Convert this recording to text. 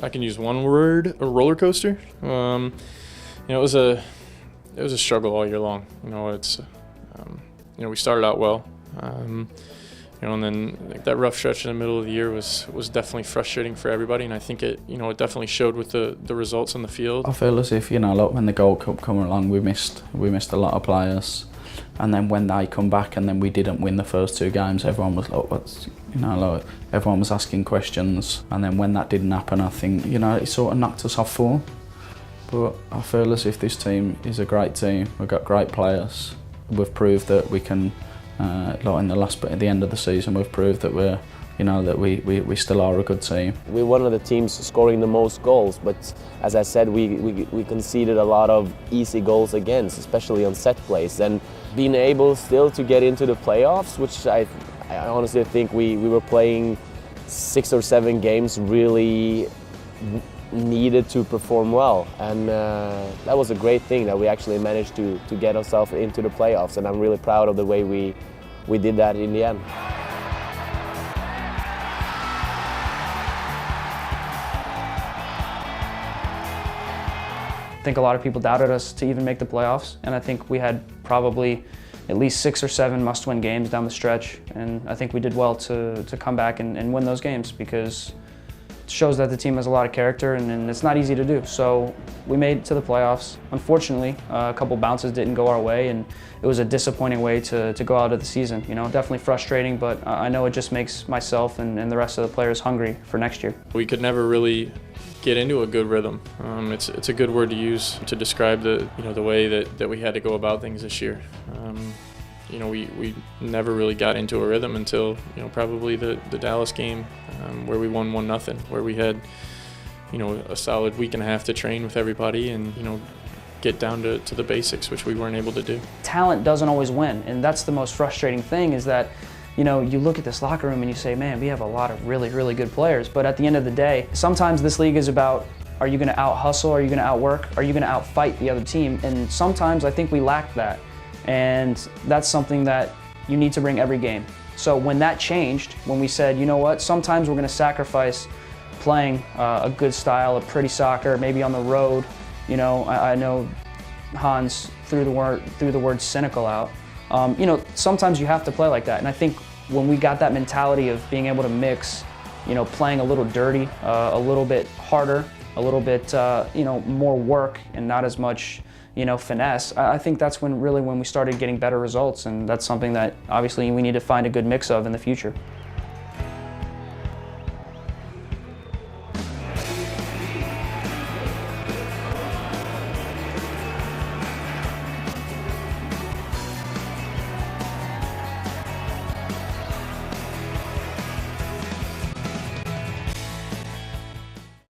I can use one word, a roller coaster. It was a struggle all year long. We started out well, and then that rough stretch in the middle of the year was definitely frustrating for everybody. And I think it definitely showed with the results on the field. I feel as if when the Gold Cup came along, we missed a lot of players, and then when they come back and then we didn't win the first 2 games, everyone was like, everyone was asking questions. And then when that didn't happen, I think it sort of knocked us off form. But I feel as if this team is a great team. We've got great players. We've proved that we can, at the end of the season, we've proved that we still are a good team. We're one of the teams scoring the most goals, but as I said, we conceded a lot of easy goals against, especially on set plays. And being able still to get into the playoffs, which I honestly think we were playing 6 or 7 games really needed to perform well, and that was a great thing that we actually managed to get ourselves into the playoffs, and I'm really proud of the way we did that in the end. I think a lot of people doubted us to even make the playoffs, and I think we had probably at least 6 or 7 must-win games down the stretch, and I think we did well to come back and win those games, because it shows that the team has a lot of character, and it's not easy to do. So we made it to the playoffs. Unfortunately, a couple bounces didn't go our way, and it was a disappointing way to go out of the season. Definitely frustrating, but I know it just makes myself and the rest of the players hungry for next year. We could never really get into a good rhythm. It's a good word to use to describe the way that we had to go about things this year. We never really got into a rhythm until probably the Dallas game, where we won 1-0, where we had a solid week and a half to train with everybody and get down to the basics, which we weren't able to do. Talent doesn't always win, and that's the most frustrating thing, is that you look at this locker room and you say, man, we have a lot of really, really good players. But at the end of the day, sometimes this league is about, are you going to out-hustle? Are you going to outwork? Are you going to out-fight the other team? And sometimes I think we lack that. And that's something that you need to bring every game. So when that changed, when we said, you know what, sometimes we're going to sacrifice playing a good style of pretty soccer, maybe on the road. I know Hans threw the word cynical out. Sometimes you have to play like that. And I think when we got that mentality of being able to mix, playing a little dirty, a little bit harder, a little bit, more work and not as much, finesse, I think that's when we started getting better results. And that's something that obviously we need to find a good mix of in the future.